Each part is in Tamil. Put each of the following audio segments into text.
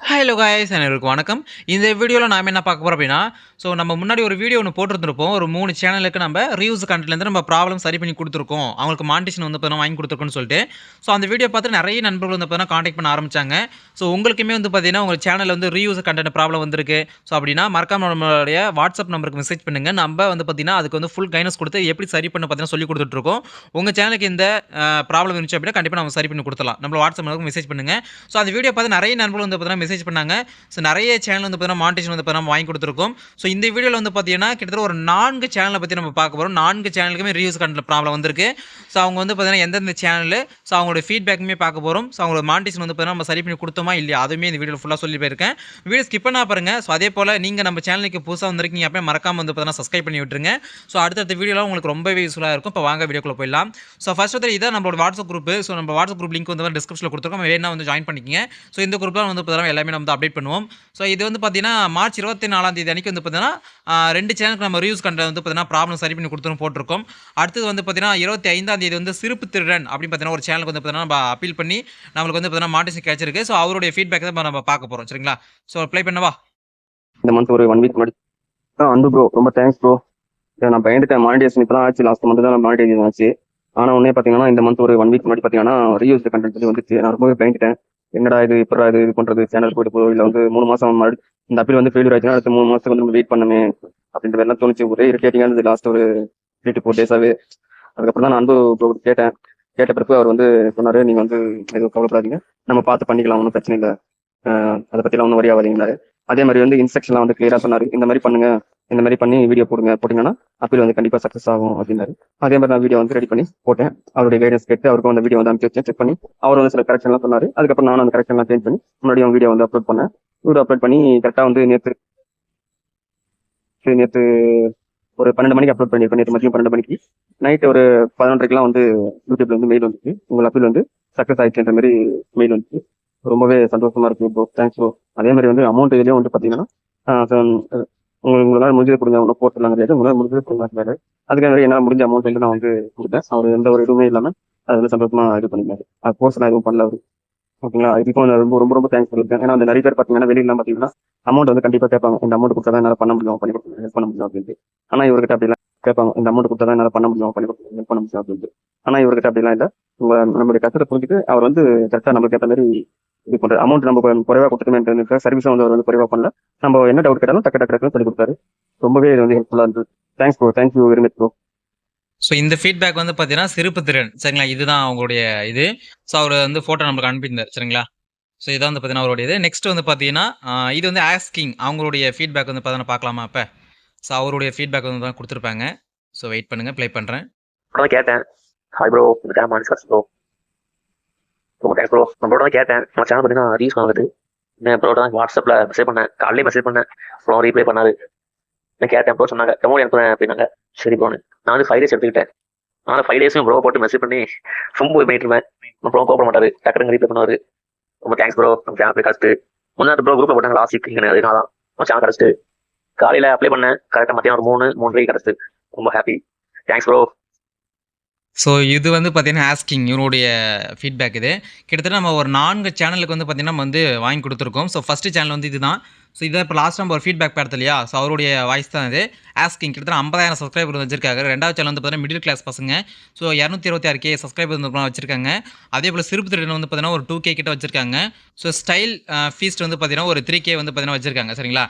ஹலோ காய்ஸ் அனைவருக்கும் வணக்கம். இந்த வீடியோல நாம என்ன பார்க்க போறோம் அப்படின்னா, நம்ம முன்னாடி ஒரு வீடியோ ஒண்ணு போட்டிருந்திருப்போம். ஒரு 3 சேனலுக்கு நம்ம ரீயூஸ் கன்டென்ட்லேருந்து நம்ம ப்ராப்ளம் சரி பண்ணி குடுத்துருக்கோம். அவங்களுக்கு மானிட்டேஷன் வந்து பார்த்தீங்கன்னா வாங்கி குடுத்துருக்கோம்னு சொல்லிட்டு. அந்த வீடியோ பார்த்து நெறைய நண்பர்கள் வந்து பார்த்தீங்கன்னா கான்டாக்ட் பண்ண ஆரம்பிச்சாங்க. உங்களுக்குமே வந்து பார்த்தீங்கன்னா, உங்க சேனல்ல வந்து ரீயூஸ் கன்டென்ட் ப்ராப்ளம் வந்திருக்கு. அப்படின்னா மறக்காம நம்மளுடைய வாட்ஸ்அப் நம்பருக்கு மெசேஜ் பண்ணுங்க. நம்ம வந்து பார்த்தீங்கன்னா, அதுக்கு வந்து ஃபுல் கைடன்ஸ் குடுத்து எப்படி சரி பண்ண பார்த்தீங்கன்னா சொல்லிக் குடுத்துட்டு இருக்கோம். உங்க சேனலுக்கு இந்த ப்ராப்ளம் இருந்துச்சு அப்படின்னா, கண்டிப்பா நம்ம சரி பண்ணி குடுத்துறலாம். நம்மளோட வாட்ஸ்அப் நம்பருக்கு மெசேஜ் பண்ணுங்க. அந்த வீடியோ பார்த்து நெறைய நண்பர்கள் வந்து பார்த்தீங்கன்னா மெசேஜ் பண்ணாங்க. நெறைய சேனல் வந்து பார்த்தீங்கன்னா மானிட்டேஷன் வந்து பார்த்தீங்கன்னா வாங்கி குடுத்துருக்கோம். இந்த வீடியோல வந்து பார்த்தீங்கன்னா, கிட்டத்தட்ட ஒரு 4 சேனல பத்தி நம்ம பார்க்க போறோம். 4 சேனலுக்குமே ரீயூஸ் கன்டென்ட் ப்ராப்ளம் வந்திருக்கு. அவங்க வந்து பார்த்தீங்கன்னா எந்தெந்த சேனலு, அவங்களோட ஃபீட்பேக்குமே பார்க்க போறோம். அவங்களோட மானிட்டேஷன் வந்து பார்த்தீங்கன்னா நம்ம சரி பண்ணி குடுத்தோமா இல்லையா? அதுவுமே இந்த வீடியோல ஃபுல்லா சொல்லி போயிருக்கேன். வீடியோ ஸ்கிப் பண்ணாம பாருங்க. அதேபோல நீங்க நம்ம சேனலுக்கு புதுசா வந்திருக்கீங்க அப்படின்னா மறக்காம வந்து பார்த்தீங்கன்னா சப்ஸ்கிரைப் பண்ணி விட்டுருங்க. அடுத்தடுத்த வீடியோலாம் உங்களுக்கு ரொம்பவே யூஸ்ஃபுல்லா இருக்கும். இப்போ வாங்க வீடியோக்குள்ள போயிடலாம். ஃபர்ஸ்ட் வந்து இதான் நம்மளோட வாட்ஸ்அப் குரூப். நம்ம வாட்ஸ்அப் குரூப் லிங்க் வந்து டிஸ்கிரிப்ஷன்ல குடுத்துருக்கோம். வேணும்னா வந்து ஜாயின் பண்ணிக்கங்க. இந்த குரூப்ல வந்து பார்த்தீங்கன்னா எல்லாமே நம்ம வந்து அப்டேட் பண்ணுவோம். இது வந்து பார்த்தீங்கன்னா, மார்ச் 24ஆம் தேதி அன்னைக்கு வந்து பார்த்தீங்கன்னா, 2 சேனலுக்கு நம்ம ரிவ்யூஸ் கன்டென்ட் வந்து பார்த்தீங்கன்னா, ப்ராப்ளம் சரி பண்ணி குடுத்துருன்னு போட்டுருக்கோம். அடுத்தது வந்து பார்த்தீங்கன்னா, 25ஆம் தேதி வந்து சிரிப்பு திருடன் அப்படின்னு பார்த்தீங்கன்னா, ஒரு சேனலுக்கு வந்து பார்த்தீங்கன்னா, நம்ம அப்பீல் பண்ணி நம்மளுக்கு வந்து பார்த்தீங்கன்னா, மானிட்டேஷன் கிடைச்சிருக்கு. அவருடைய ஃபீட்பேக் தான் நம்ம பார்க்க போறோம். சரிங்களா? ப்ளே பண்ணவா? இந்த மந்த் ஒரு 1 வீக் முன்னாடி அன்பு ப்ரோ, ரொம்ப தேங்க்ஸ் ப்ரோ. நான் பயந்துட்டேன். மானிட்டேஷன் இப்பதான் ஆச்சு. லாஸ்ட் மந்த் தான் மானிட்டேஷன் ஆச்சு. ஆனா உடனே பாத்தீங்கன்னா இந்த மந்த் ஒரு 1 வீக் முன்னாடி பாத்தீங்கன்னா ரீயூஸ் கண்டென்ட் சொல்லி வந்துச்சு. நான் ரொம்பவே பயந்துட்டேன். என்னடா இது, இப்படா இது பண்றது, சேனல் போயிட்டு போய் இல்ல வந்து 3 மாசம் முன்னாடி இந்த அப்பீல் வந்து ஃபெயிலியர் ஆச்சுன்னா அடுத்த 3 மாசத்துக்கு வந்து நம்ம வெயிட் பண்ணுமே அப்படின்ற எல்லாம் தோணுச்சு. ஒரே இரிட்டேட்டிங்கா இருந்தது லாஸ்ட் ஒரு 3 to 4 டேஸாவே. அதுக்கப்புறம் தான் நான் அன்பு ப்ரோ கேட்டேன். கேட்ட பிறகு அவர் வந்து சொன்னாரு, நீங்க வந்து எதுவும் கவலைப்படாதீங்க, நம்ம பார்த்து பண்ணிக்கலாம், ஒன்றும் பிரச்சனை இல்லை, அதை பத்திலாம் ஒன்றும் வரி ஆகாதீங்கன்னாரு. அதே மாதிரி வந்து இன்ஸ்ட்ரக்ஷன்லாம் வந்து கிளியரா சொன்னாரு. இந்த மாதிரி பண்ணுங்க, இந்த மாதிரி பண்ணி வீடியோ போட்டீங்கன்னா அப்பீல் வந்து கண்டிப்பா சக்சஸ் ஆகும் அப்படின்னாரு. அதே மாதிரி நான் வீடியோ வந்து ரெடி பண்ணி போட்டேன். அவருடைய கைடன்ஸ் கேட்டு அவருக்கும் அந்த வீடியோ வந்து அனுப்பிச்சு வச்சேன். செக் பண்ணி அவர் வந்து சில கரெக்ஷன்லாம் சொன்னாரு. அதுக்கப்புறம் நானும் அந்த கரெக்ஷன்லாம் சேஞ்ச் பண்ணி முன்னாடி வீடியோ வந்து அப்லோட் பண்ணேன். வீடியோ அப்லோட் பண்ணி கரெக்டா வந்து நேற்று நேற்று ஒரு 12 மணிக்கு அப்லோட் பண்ணியிருக்கேன். நேற்று மதியம் 12 மணிக்கு. நைட் ஒரு 11:30க்கெல்லாம் வந்து யூடியூப்ல வந்து மெயில் வந்துச்சு, உங்கள் அப்பீல் வந்து சக்சஸ் ஆயிடுச்சுன்ற மாதிரி மெயில் வந்துச்சு. ரொம்பவே சந்தோஷமா இருக்கு ப்ரோ, தேங்க்ஸ் ப்ரோ. அதே மாதிரி வந்து அமௌண்ட் இதுலயும் வந்து பாத்தீங்கன்னா உங்களால் முடிஞ்சது கொடுங்க, ஒன்றும் போட்டுலாம் கிடையாது, உங்களால் முடிஞ்சது கொடுங்க. அதுக்கு மாதிரி என்னால் முடிஞ்ச அமௌண்ட் வந்து நான் வந்து கொடுத்தேன். அவர் எந்த ஒரு இதுவுமே இல்லாம அது வந்து சந்தோஷமா இது பண்ணிருந்தாரு. அது கோர்ஸ் நான் எதுவும் பண்ணல அவரு. ஓகேங்களா? இதுக்கும் நான் ரொம்ப ரொம்ப ரொம்ப தேங்க்ஸ் சொல்லியிருக்கேன். ஏன்னா அந்த நிறைய பேர் பாத்தீங்கன்னா வெளியில பாத்தீங்கன்னா அமௌண்ட் வந்து கண்டிப்பா கேட்பாங்க, இந்த அமௌண்ட் கொடுத்தா தான் என்னால பண்ண முடியும், பண்ணி கொடுக்க ஹெல்ப் பண்ண முடியும் அப்படின்ட்டு. ஆனா இவர்கிட்ட அப்படிலாம் கேட்பாங்க, இந்த அமௌண்ட் கொடுத்தா தான் என்னால பண்ண முடியும், பண்ணி கொடுக்க ஹெல்ப் பண்ண முடியும் அப்படின்ட்டு. ஆனா இவர்கிட்ட அப்படிலாம் இல்லை. நம்மளுடைய கஷ்டத்தை புரிஞ்சுட்டு அவர் வந்து கரெக்டா நம்மளுக்கு ஏற்ற மாதிரி இது பண்றாரு. அமௌண்ட் நம்ம குறைவா கொடுத்துக்கணும், சர்வீஸும் வந்து அவர் வந்து குறைவா பண்ணல. நம்ம என்ன டவுட் கேட்டாலும் டக்கு டக்கு டக்குன்னு சொல்லி கொடுத்தாரு. ரொம்பவே இது வந்து ஹெல்ப்ஃபுல்லா இருந்தது. Thanks bro, thank you very much bro. இந்த ஃபீட்பேக் வந்து பார்த்தீங்கன்னா, சிரிப்பு திறன். சரிங்களா? இதுதான் அவங்களுடைய இது. அவரு வந்து ஃபோட்டோ நம்மளுக்கு அனுப்பியிருந்தார். சரிங்களா? இதான் வந்து பார்த்தீங்கன்னா அவருடையது. நெக்ஸ்ட் வந்து பார்த்தீங்கன்னா, இது வந்து ஆஸ்கிங் அவங்களுடைய ஃபீட்பேக் வந்து பார்த்தீங்கன்னா பார்க்கலாமா இப்ப? அவருடைய ஃபீட்பேக் வந்து தான் குடுத்துருப்பாங்க. வெயிட் பண்ணுங்க. ப்ளே பண்றேன். அப்புறம் கேட்டேன், ஹாய் ப்ரோ, இதுக்காக மானிட்டர்ஸ் ப்ரோ, ரொம்ப தேங்க்ஸ் ப்ரோ. நம்ம ப்ரோ தான் கேட்டேன், நம்ம சேனல் பார்த்தீங்கன்னா ரீஸ் ஆகுது. நான் ப்ரோ தான் வாட்ஸ்அப்ல மெசேஜ் பண்ணேன், காலையிலே மெசேஜ் பண்ணேன். ப்ரோ ரீப்ளை பண்ணாரு. நான் கேட்டேன், ப்ரோ சொன்னாங்க அமௌண்ட் அனுப்புறேன் அப்படின்னாங்க. சரி ப்ரோன்னு நான் வந்து 5 டேஸ் எடுத்துக்கிட்டேன். ஆனால் 5 டேஸும் ப்ரோ போட்டு மெசேஜ் பண்ணி ரொம்ப பண்ணிட்டு இருந்தேன். ப்ரோ கோப்பட மாட்டாரு, டக்குனு ரீப்ளை பண்ணுவாரு. ரொம்ப தேங்க்ஸ் ப்ரோ, நம்ம சேனல் கிடச்சிட்டு. முன்னாடி ப்ரோ குரூப்ல போட்டாங்க லாஸ்ட் வீக், அதனால தான் நம்ம சேனல் கிடச்சிட்டு. காலையில அப்ளை பண்ணேன், கரெக்டாக மத்தியானம் ஒரு 3 3:30 கிடச்சிட்டு. ரொம்ப ஹாப்பி, தேங்க்ஸ் ப்ரோ. இது வந்து பார்த்தீங்கன்னா, ஆஸ்கிங் இவருடைய ஃபீட்பேக் இது. கிட்டத்தட்ட நம்ம ஒரு 4 சேனலுக்கு வந்து பார்த்தீங்கன்னா, நம்ம வந்து வாங்கி குடுத்துருக்கோம். ஃபர்ஸ்ட் சேனல் வந்து இதுதான். இதான் இப்ப லாஸ்ட்டா நம்ம ஒரு ஃபீட்பேக் பார்த்தோம் இல்லையா? அவருடைய வாய்ஸ் தான் இது. ஆஸ்கிங் கிட்டத்தட்ட 50,000 சப்ஸ்கிரைபர் வச்சிருக்காரு. 2வது சேனல் வந்து பார்த்தீங்கன்னா, மிடில் கிளாஸ் பசங்க. 226K சப்ஸ்கிரைபர் வந்து வச்சிருக்காங்க. அதேபோல சிரிப்பு திருடன் வந்து பார்த்தீங்கன்னா, ஒரு 2K கிட்ட வச்சிருக்காங்க. ஸ்டைல் ஃபீஸ்ட் வந்து பார்த்தீங்கன்னா, ஒரு 3K வந்து பார்த்தீங்கன்னா வச்சிருக்காங்க. சரிங்களா?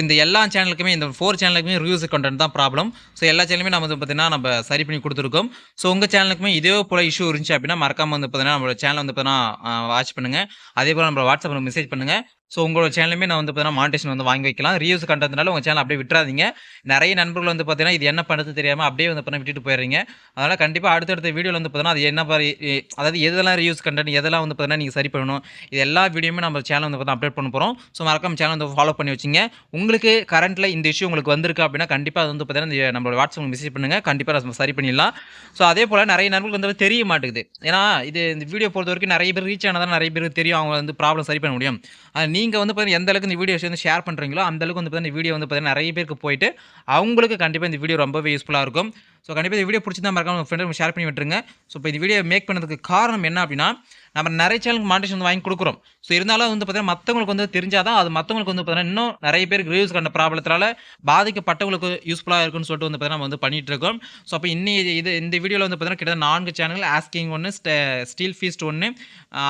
இந்த எல்லா சேனலுக்குமே இந்த 4 சேனலுக்குமே ரிவ்யூஸ் கன்டென்ட் தான் ப்ராப்ளம். எல்லா சேனலுமே நம்ம வந்து பார்த்தீங்கன்னா, நம்ம சரி பண்ணி குடுத்துருக்கோம். உங்க சேனலுக்குமே இதே போல இஷ்யூ இருந்துச்சு அப்படின்னா, மறக்காம வந்து பார்த்தீங்கன்னா, நம்மளோட சேனல் வந்து பார்த்தீங்கன்னா வாட்ச் பண்ணுங்க. அதேபோல நம்ம வாட்ஸ்அப்ல மெசேஜ் பண்ணுங்க. உங்களோட சேனலுமே நான் வந்து பார்த்தீங்கன்னா, மானிட்டேஷன் வந்து வாங்கி வைக்கலாம். ரீயூஸ் கன்டென்ட்னால உங்க சேனல் அப்படியே விட்டுறாதீங்க. நெறைய நண்பர்கள் வந்து பார்த்தீங்கன்னா, இது என்ன பண்ணுறது தெரியாம அப்படியே வந்து பார்த்தீங்கன்னா விட்டுட்டு போயிடுறீங்க. அதனால கண்டிப்பா அடுத்தடுத்த வீடியோல வந்து பார்த்தீங்கன்னா, அது என்ன மாரி அதாவது எதெல்லாம் ரீயூஸ் கன்டென்ட் எதெல்லாம் வந்து பார்த்தீங்கன்னா, நீங்க சரி பண்ணணும். இது எல்லா வீடியோவுமே நம்ம சேனல் வந்து பார்த்தீங்கன்னா அப்டேட் பண்ண போறோம். மறக்காம சேனல் வந்து ஃபாலோ பண்ணி வச்சுங்க. உங்களுக்கு கரண்ட்ல இந்த இஷ்யூ உங்களுக்கு வந்திருக்கு அப்படின்னா, கண்டிப்பா அது வந்து பார்த்தீங்கன்னா, நம்மளோட வாட்ஸ்அப்ல மெசேஜ் பண்ணுங்க. கண்டிப்பா நம்ம சரி பண்ணிடலாம். அதேபோல நெறைய நண்பர்களுக்கு வந்து தெரிய மாட்டேங்குது. ஏன்னா, இந்த வீடியோ பொறுத்தவரைக்கும் நெறைய பேர் ரீச் ஆனா தான் நெறைய பேருக்கு தெரியும். அவங்க வந்து ப்ராப்ளம் சரி பண்ண முடியும். நீங்க வந்து பார்த்தீங்கன்னா, எந்த அளவுக்கு இந்த வீடியோஸ் வந்து ஷேர் பண்றீங்களோ, அந்த அளவுக்கு வந்து பார்த்தீங்கன்னா, இந்த வீடியோ வந்து பார்த்தீங்கன்னா, நெறைய பேருக்கு போயிட்டு, அவங்களுக்கு கண்டிப்பா இந்த வீடியோ ரொம்பவே யூஸ்ஃபுல்லா இருக்கும். ஸோ கண்டிப்பாக இந்த வீடியோ பிடிச்சிருந்தா மறக்காம உங்கள் ஃப்ரெண்டு ஷேர் பண்ணி விட்டுருங்க. ஸோ இப்போ இந்த வீடியோ மேக் பண்ணதுக்கு காரணம் என்ன அப்படின்னா, நம்ம நிறைய சேனலுக்கு மானிட்டேஷன் வந்து வாங்கி கொடுக்குறோம். ஸோ இருந்தாலும் வந்து பார்த்தீங்கன்னா, மற்றவங்களுக்கு வந்து தெரிஞ்சா தான் அது மற்றவங்களுக்கு வந்து பார்த்தீங்கன்னா, இன்னும் நிறைய பேருக்கு ரிவ்யூஸ் கண்ட ப்ராப்ளத்தினால பாதிக்கப்பட்டவங்களுக்கு யூஸ்ஃபுல்லா இருக்குன்னு சொல்லிட்டு வந்து பார்த்தீங்கன்னா, நம்ம வந்து பண்ணிட்டு இருக்கோம். ஸோ அப்போ இந்த வீடியோல வந்து பார்த்தீங்கன்னா, கிட்டத்தட்ட 4 சேனல் ஆஸ்கிங் 1, ஸ்டீல் ஃபீஸ்ட் 1,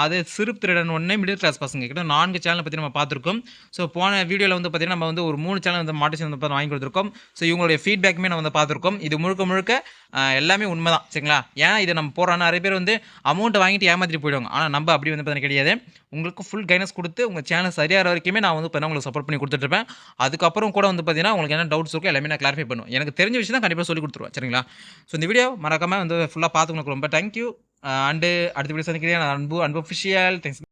அது சிறுப் திருடன் 1, மிடில் கிளாஸ் பசங்க கிட்ட 4 சேனலை பற்றி நம்ம பார்த்துருக்கோம். ஸோ போன வீடியோவில் வந்து பார்த்தீங்கன்னா, நம்ம வந்து ஒரு 3 சேனல் வந்து மானிட்டேஷன் வந்து வாங்கி கொடுத்துருக்கோம். ஸோ இவங்களுடைய ஃபீட்பேக்குமே நம்ம வந்து பார்த்துருக்கோம். இது முழுக்க எல்லாமே உண்மை தான் சரிங்களா. ஏன்னா இதை நம்ம போடுறோம் நிறைய பேர் வந்து அமௌண்ட்டை வாங்கிட்டு ஏமாற்றிட்டு போயிடுவாங்க. ஆனால் நம்ம அப்படி வந்து பார்த்தீங்கன்னா கிடையாது. உங்களுக்கு ஃபுல் கைடன்ஸ் கொடுத்து உங்கள் சேனல் சரியாகிற வரைக்குமே நான் வந்து பார்த்தீங்கன்னா உங்களுக்கு சப்போர்ட் பண்ணி கொடுத்துட்ருப்பேன். அதுக்கப்புறம் கூட வந்து பார்த்தீங்கன்னா உங்களுக்கு என்ன டவுட்ஸ் இருக்கோ எல்லாமே நான் கிளாரிஃபை பண்ணுவேன். எனக்கு தெரிஞ்ச விஷயம் தான் கண்டிப்பாக சொல்லி கொடுத்துருவேன் சரிங்களா. ஸோ இந்த வீடியோ மறக்காமல் வந்து ஃபுல்லாக பார்த்துக்கணும். ரொம்ப தேங்க்யூ. அண்டு அடுத்த வீடியோ சந்திக்கிறேன். அன்பு அன்பு அஃபிஷியல் தேங்க்ஸ்.